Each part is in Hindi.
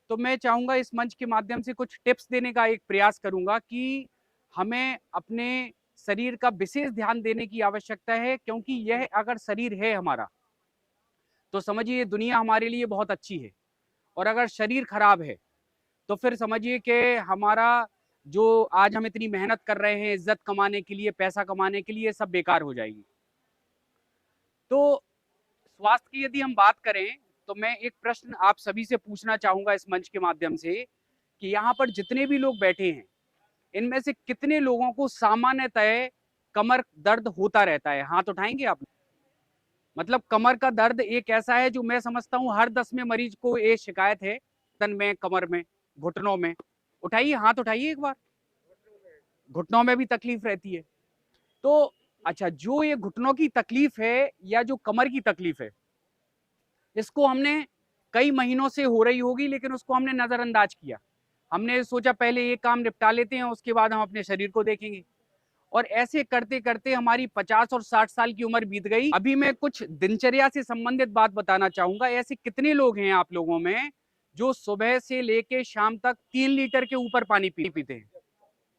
तो मैं चाहूँगा इस मंच के माध्यम से कुछ टिप्स देने का एक प्रयास करूँगा कि हमें अपने शरीर का विशेष ध्यान देने की आवश्यकता है, क्योंकि यह अगर शरीर है हमारा, तो समझिए दुनिया हमारे लिए बहुत अच्छी है। और अगर शरीर खराब है, तो फिर समझिए कि हमारा जो आज हम इतनी मेहनत कर रहे हैं इज्जत कमाने के लिए, पैसा कमाने के लिए, सब बेकार हो जाएगी। तो स्वास्थ्य की यदि हम बात करें, तो मैं एक प्रश्न आप सभी से पूछना चाहूंगा इस मंच के माध्यम से कि यहाँ पर जितने भी लोग बैठे हैं, इनमें से कितने लोगों को सामान्यतः कमर दर्द होता रहता है? हाथ उठाएंगे आप? मतलब कमर का दर्द एक ऐसा है जो मैं समझता हूँ हर 10वें मरीज को ये शिकायत है, तन में, कमर में, घुटनों में। उठाइए, हाथ उठाइए एक बार। घुटनों में भी तकलीफ रहती है। तो अच्छा, जो ये घुटनों की तकलीफ है या जो कमर की तकलीफ है, इसको हमने कई महीनों से हो रही होगी, लेकिन उसको हमने नजरअंदाज किया। हमने सोचा पहले ये काम निपटा लेते हैं, उसके बाद हम अपने शरीर को देखेंगे। और ऐसे करते करते हमारी 50 और 60 साल की उम्र बीत गई। अभी मैं कुछ दिनचर्या से संबंधित बात बताना चाहूंगा। ऐसे कितने लोग हैं आप लोगों में जो सुबह से लेके शाम तक 3 लीटर के ऊपर पानी पीते हैं?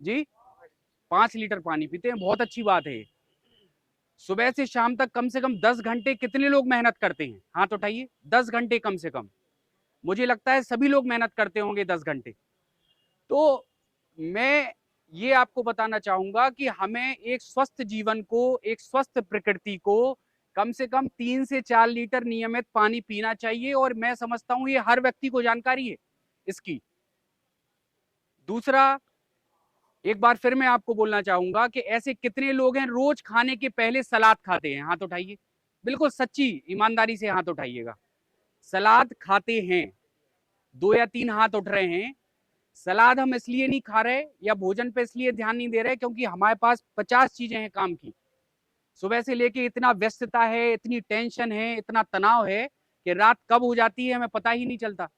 जी, 5 लीटर पानी पीते हैं, बहुत अच्छी बात है। सुबह से शाम तक कम से कम 10 घंटे कितने लोग मेहनत करते हैं? हाथ उठाइए। 10 घंटे कम से कम। मुझे लगता है सभी लोग मेहनत करते होंगे 10 घंटे। तो मैं ये आपको बताना चाहूंगा कि हमें एक स्वस्थ जीवन को, एक स्वस्थ प्रकृति को कम से कम 3 से 4 लीटर नियमित पानी पीना चाहिए। और मैं समझता हूं ये हर व्यक्ति को जानकारी है इसकी। दूसरा, एक बार फिर मैं आपको बोलना चाहूंगा कि ऐसे कितने लोग हैं रोज खाने के पहले सलाद खाते हैं? हाथ उठाइए, बिल्कुल सच्ची ईमानदारी से हाथ उठाइएगा। सलाद खाते हैं? 2 या 3 हाथ उठ रहे हैं। सलाद हम इसलिए नहीं खा रहे या भोजन पे इसलिए ध्यान नहीं दे रहे क्योंकि हमारे पास 50 चीजें हैं काम की। सुबह से लेके इतना व्यस्तता है, इतनी टेंशन है, इतना तनाव है कि रात कब हो जाती है हमें पता ही नहीं चलता।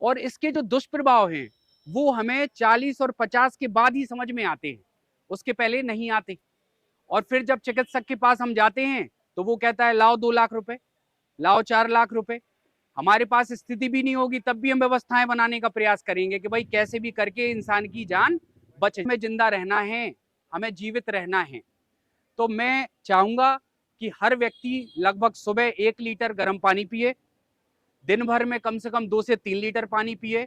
और इसके जो दुष्प्रभाव हैं वो हमें 40 और 50 के बाद ही समझ में आते हैं, उसके पहले नहीं आते। और फिर जब चिकित्सक के पास हम जाते हैं तो वो कहता है लाओ 2 लाख रुपए, लाओ 4 लाख रुपए। हमारे पास स्थिति भी नहीं होगी तब भी हम व्यवस्थाएं बनाने का प्रयास करेंगे कि भाई कैसे भी करके इंसान की जान बचे, हमें जिंदा रहना है, हमें जीवित रहना है। तो मैं चाहूंगा कि हर व्यक्ति लगभग सुबह 1 लीटर गर्म पानी पिए, दिन भर में कम से कम 2 से 3 लीटर पानी पिए।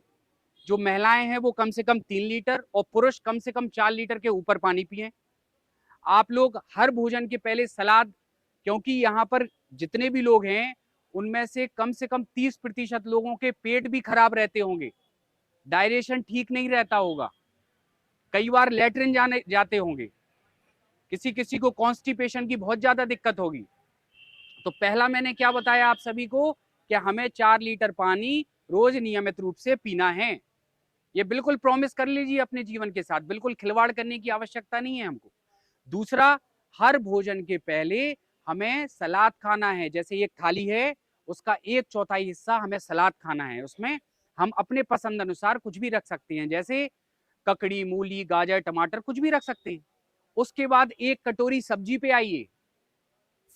जो महिलाएं हैं वो कम से कम 3 लीटर और पुरुष कम से कम 4 लीटर के ऊपर पानी पिए। आप लोग हर भोजन के पहले सलाद, क्योंकि यहाँ पर जितने भी लोग हैं उनमें से कम 30% लोगों के पेट भी खराब रहते होंगे, डायजेशन ठीक नहीं रहता होगा, कई बार लेटरिन जाते होंगे, किसी किसी को कॉन्स्टिपेशन की बहुत ज्यादा दिक्कत होगी। तो पहला मैंने क्या बताया आप सभी को कि हमें 4 लीटर पानी रोज नियमित रूप से पीना है। ये बिल्कुल प्रॉमिस कर लीजिए अपने जीवन के साथ, बिल्कुल खिलवाड़ करने की आवश्यकता नहीं है हमको। दूसरा, हर भोजन के पहले हमें सलाद खाना है। जैसे एक थाली है उसका 1/4 हिस्सा हमें सलाद खाना है। उसमें हम अपने पसंद अनुसार कुछ भी रख सकते हैं, जैसे ककड़ी, मूली, गाजर, टमाटर, कुछ भी रख सकते हैं। उसके बाद 1 कटोरी सब्जी पे आइए,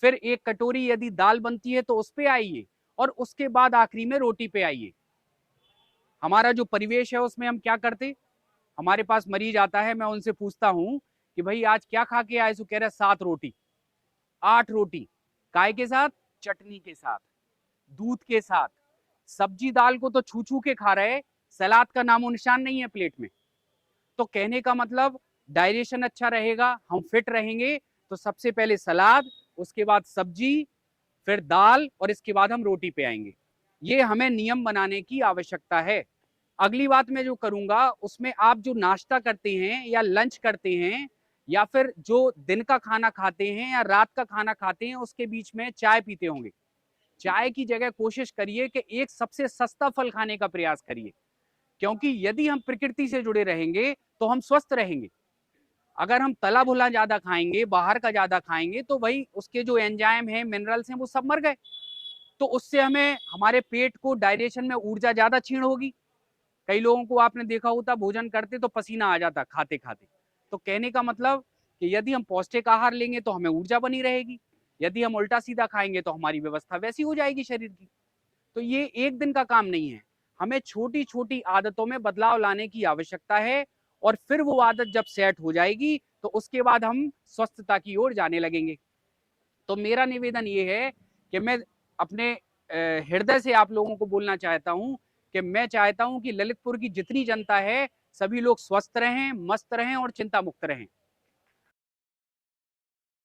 फिर 1 कटोरी यदि दाल बनती है तो उस पे आइए, और उसके बाद आखिरी में रोटी पे आइए। हमारा जो परिवेश है उसमें हम क्या करते, हमारे पास मरीज आता है, मैं उनसे पूछता हूं कि भाई आज क्या खा के आए? सो कह रहे 7 रोटी, 8 रोटी। काय के साथ? चटनी के साथ, दूध के साथ। सब्जी दाल को तो छू छू के खा रहे, सलाद का नामो निशान नहीं है प्लेट में। तो कहने का मतलब डाइजेशन अच्छा रहेगा, हम फिट रहेंगे, तो सबसे पहले सलाद, उसके बाद सब्जी, फिर दाल, और इसके बाद हम रोटी पे आएंगे। ये हमें नियम बनाने की आवश्यकता है। अगली बात मैं जो करूंगा उसमें आप जो नाश्ता करते हैं या लंच करते हैं या फिर जो दिन का खाना खाते हैं या रात का खाना खाते हैं, उसके बीच में चाय पीते होंगे। चाय की जगह कोशिश करिए कि एक सबसे सस्ता फल खाने का प्रयास करिए, क्योंकि यदि हम प्रकृति से जुड़े रहेंगे तो हम स्वस्थ रहेंगे। अगर हम तला भुना ज्यादा खाएंगे, बाहर का ज्यादा खाएंगे, तो भाई उसके जो एंजाइम हैं, मिनरल्स हैं, वो सब मर गए। तो उससे हमें, हमारे पेट को डाइजेशन में ऊर्जा ज्यादा क्षीण होगी। कई लोगों को आपने देखा होता भोजन करते तो पसीना आ जाता खाते खाते। तो कहने का मतलब कि यदि हम पौष्टिक आहार लेंगे तो हमें ऊर्जा बनी रहेगी, यदि हम उल्टा सीधा खाएंगे तो हमारी व्यवस्था वैसी हो जाएगी शरीर की। तो ये एक दिन का काम नहीं है। हमें छोटी-छोटी आदतों में बदलाव लाने की आवश्यकता है और फिर वो आदत जब सेट हो जाएगी, तो उसके बाद हम स्वस्थता की ओर जाने लगेंगे। तो मेरा निवेदन ये है कि मैं अपने हृदय से आप लोगों को बोलना चाहता हूँ कि मैं चाहता हूँ कि ललितपुर की जितनी जनता है, सभी लोग स्वस्थ रहें, मस्त रहें और चिंता मुक्त रहें।